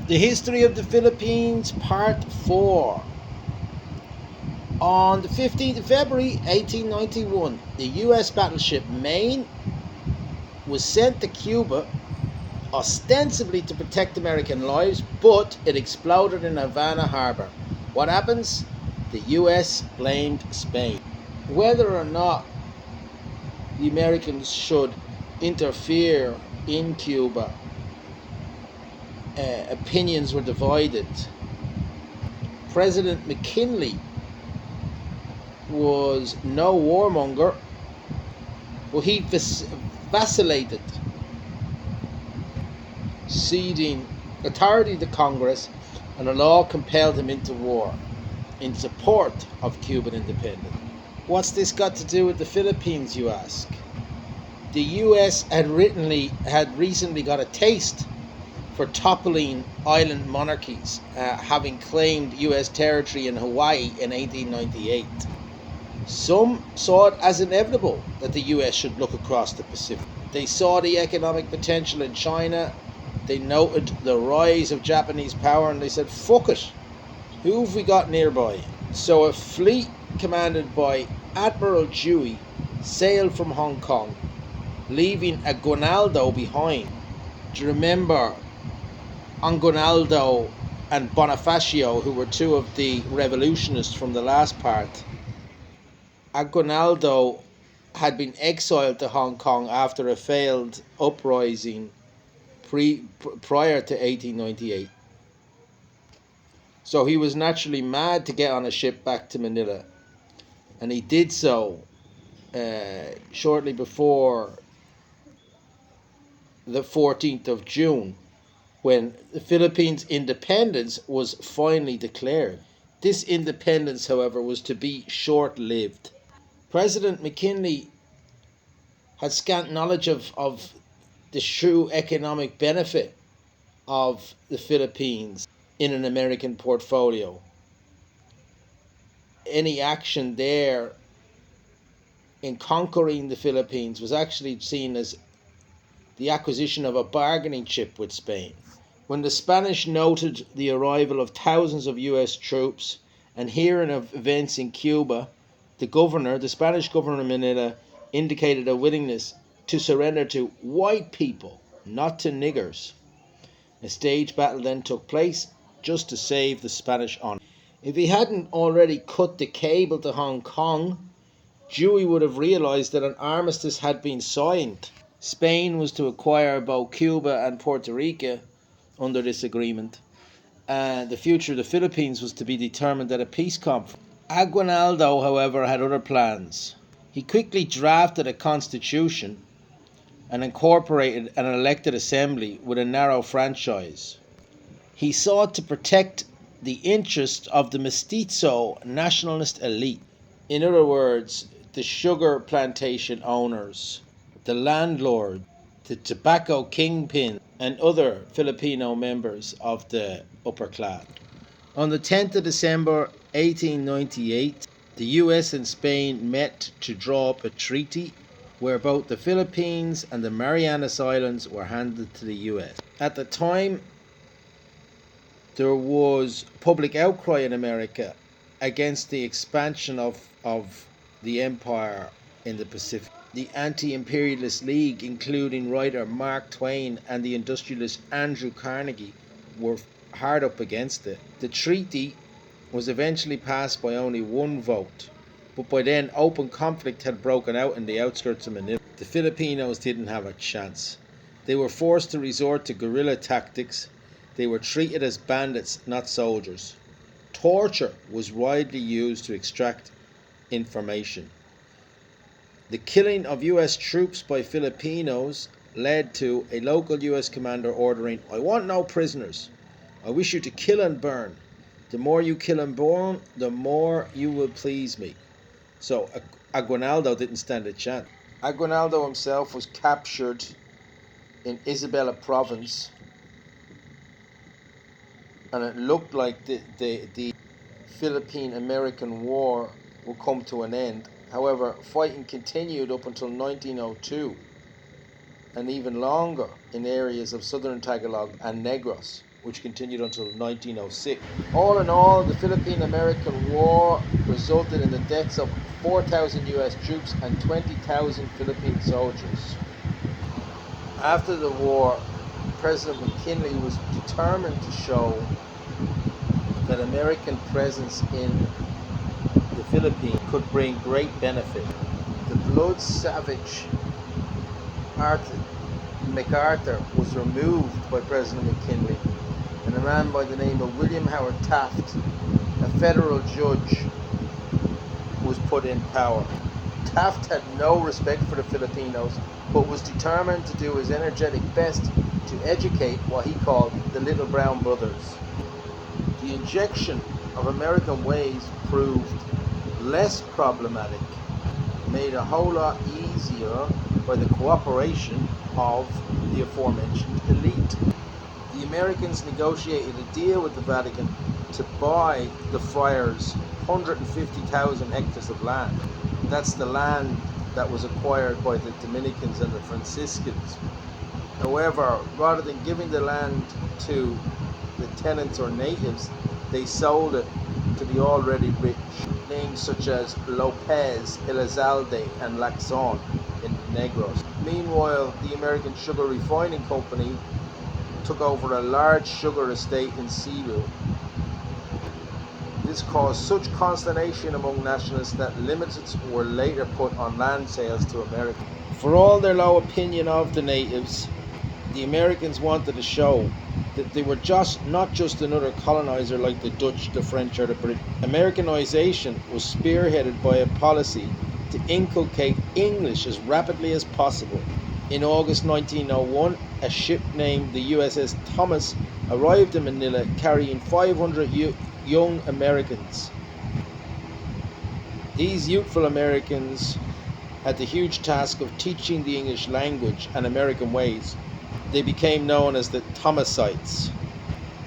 The History of the Philippines, Part 4. On the 15th of February 1891, the US battleship Maine was sent to Cuba ostensibly to protect American lives, but it exploded in Havana Harbor. What happens? The US blamed Spain. Whether or not the Americans should interfere in Cuba, opinions were divided. President McKinley was no warmonger, but he vacillated, ceding authority to Congress, and a law compelled him into war in support of Cuban independence. What's this got to do with the Philippines, you ask? The US had recently got a taste for toppling island monarchies, having claimed US territory in Hawaii in 1898. Some saw it as inevitable that the US should look across the Pacific. They saw the economic potential in China. They noted the rise of Japanese power, and they said, fuck it, who have we got nearby? So a fleet commanded by Admiral Dewey sailed from Hong Kong, leaving Aguinaldo behind. Do you remember Aguinaldo and Bonifacio, who were two of the revolutionists from the last part? Aguinaldo had been exiled to Hong Kong after a failed uprising prior to 1898. So he was naturally mad to get on a ship back to Manila, and he did so shortly before the 14th of June, when the Philippines' independence was finally declared. This independence, however, was to be short-lived. President McKinley had scant knowledge of the true economic benefit of the Philippines in an American portfolio. Any action there in conquering the Philippines was actually seen as the acquisition of a bargaining chip with Spain. When the Spanish noted the arrival of thousands of US troops and hearing of events in Cuba, the Spanish governor of Manila, indicated a willingness to surrender to white people, not to niggers. A stage battle then took place just to save the Spanish honor. If he hadn't already cut the cable to Hong Kong, Dewey would have realized that an armistice had been signed. Spain was to acquire both Cuba and Puerto Rico under this agreement, and the future of the Philippines was to be determined at a peace conference. Aguinaldo, however, had other plans. He quickly drafted a constitution and incorporated an elected assembly with a narrow franchise. He sought to protect the interests of the mestizo nationalist elite. In other words, the sugar plantation owners, the landlord, the tobacco kingpin, and other Filipino members of the upper class. On the 10th of December 1898, the US and Spain met to draw up a treaty where both the Philippines and the Marianas Islands were handed to the US. At the time, there was public outcry in America against the expansion of the empire in the Pacific. The Anti-Imperialist League, including writer Mark Twain and the industrialist Andrew Carnegie, were hard up against it. The treaty was eventually passed by only one vote, but by then open conflict had broken out in the outskirts of Manila. The Filipinos didn't have a chance. They were forced to resort to guerrilla tactics. They were treated as bandits, not soldiers. Torture was widely used to extract information. The killing of US troops by Filipinos led to a local US commander ordering, "I want no prisoners. I wish you to kill and burn. The more you kill and burn, the more you will please me." So Aguinaldo didn't stand a chance. Aguinaldo himself was captured in Isabela province, and it looked like the Philippine-American War would come to an end. However, fighting continued up until 1902, and even longer in areas of southern Tagalog and Negros. which continued until 1906. All in all, the Philippine-American War resulted in the deaths of 4,000 US troops and 20,000 Philippine soldiers. After the war, President McKinley was determined to show that American presence in the Philippines could bring great benefit. The blood-savage MacArthur was removed by President McKinley, and a man by the name of William Howard Taft, a federal judge, was put in power. Taft had no respect for the Filipinos, but was determined to do his energetic best to educate what he called the Little Brown Brothers. The injection of American ways proved less problematic, made a whole lot easier by the cooperation of the aforementioned elite. The Americans negotiated a deal with the Vatican to buy the friars 150,000 hectares of land. That's the land that was acquired by the Dominicans and the Franciscans. However, rather than giving the land to the tenants or natives, they sold it to the already rich. Names such as Lopez, Elizalde, and Lacson in Negros. Meanwhile, the American Sugar Refining Company took over a large sugar estate in Cebu. This caused such consternation among nationalists that limits were later put on land sales to America. For all their low opinion of the natives, the Americans wanted to show that they were not just another colonizer like the Dutch, the French, or the British. Americanization was spearheaded by a policy to inculcate English as rapidly as possible. In August 1901, a ship named the USS Thomas arrived in Manila carrying 500 young Americans. These youthful Americans had the huge task of teaching the English language and American ways. They became known as the Thomasites.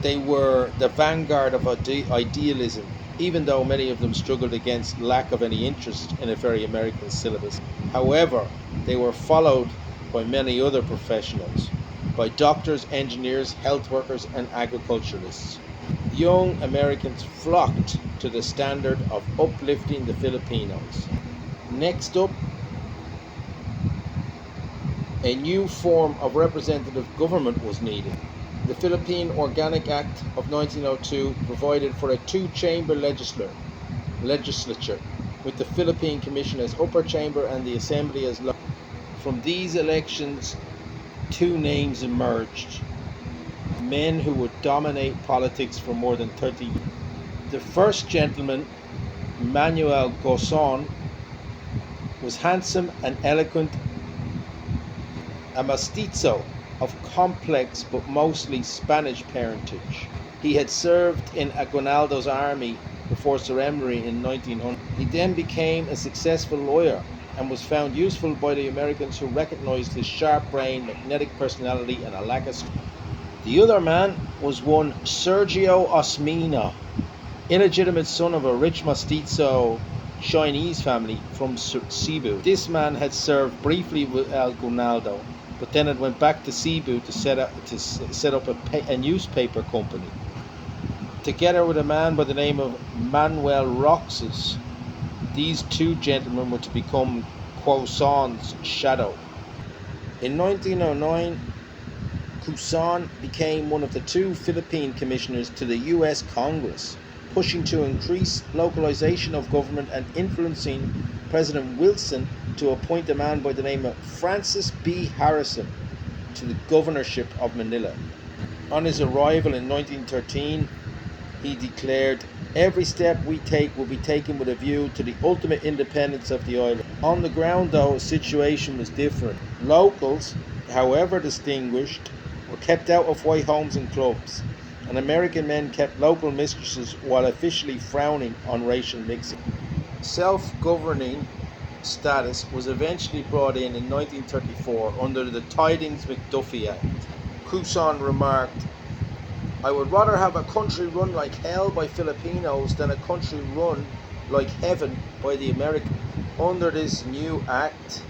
They were the vanguard of idealism, even though many of them struggled against lack of any interest in a very American syllabus. However, they were followed by many other professionals, by doctors, engineers, health workers, and agriculturalists. Young Americans flocked to the standard of uplifting the Filipinos. Next up, a new form of representative government was needed. The Philippine Organic Act of 1902 provided for a two-chamber legislature, with the Philippine Commission as upper chamber and the Assembly as lower. From these elections, two names emerged, men who would dominate politics for more than 30 years. The first gentleman, Manuel Quezon, was handsome and eloquent, a mestizo of complex but mostly Spanish parentage. He had served in Aguinaldo's army before surrendering in 1900. He then became a successful lawyer and was found useful by the Americans, who recognized his sharp brain, magnetic personality, and a lack of skill. The other man was one Sergio Osmina, illegitimate son of a rich mestizo Chinese family from Cebu. This man had served briefly with Aguinaldo, but then it went back to Cebu to set up a newspaper company. Together with a man by the name of Manuel Roxas, these two gentlemen were to become Quezon's shadow. In 1909, Quezon became one of the two Philippine commissioners to the US Congress, pushing to increase localization of government and influencing President Wilson to appoint a man by the name of Francis B. Harrison to the governorship of Manila. On his arrival in 1913, he declared, "Every step we take will be taken with a view to the ultimate independence of the island." On the ground, though, the situation was different. Locals, however distinguished, were kept out of white homes and clubs, and American men kept local mistresses while officially frowning on racial mixing. Self-governing status was eventually brought in 1934 under the Tidings-McDuffie Act. Quezon remarked, "I would rather have a country run like hell by Filipinos than a country run like heaven by the Americans." Under this new act,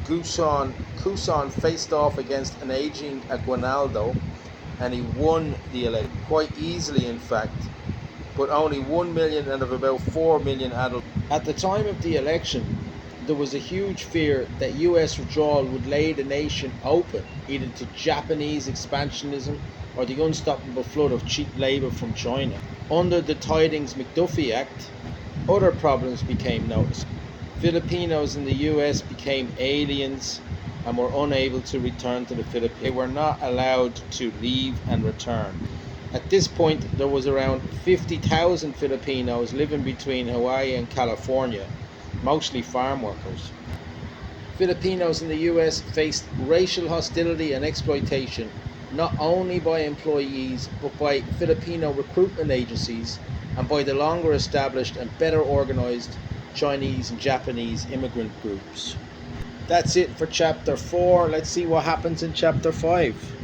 Quezon faced off against an aging Aguinaldo and he won the election quite easily, in fact, but only 1 million out of about 4 million adults. At the time of the election, there was a huge fear that US withdrawal would lay the nation open either to Japanese expansionism or the unstoppable flood of cheap labour from China. Under the Tidings-McDuffie Act, other problems became noticeable. Filipinos in the US became aliens and were unable to return to the Philippines. They were not allowed to leave and return. At this point, there was around 50,000 Filipinos living between Hawaii and California, mostly farm workers. Filipinos in the US faced racial hostility and exploitation, not only by employees but by Filipino recruitment agencies and by the longer established and better organized Chinese and Japanese immigrant groups. That's it for chapter 4. Let's see what happens in chapter 5.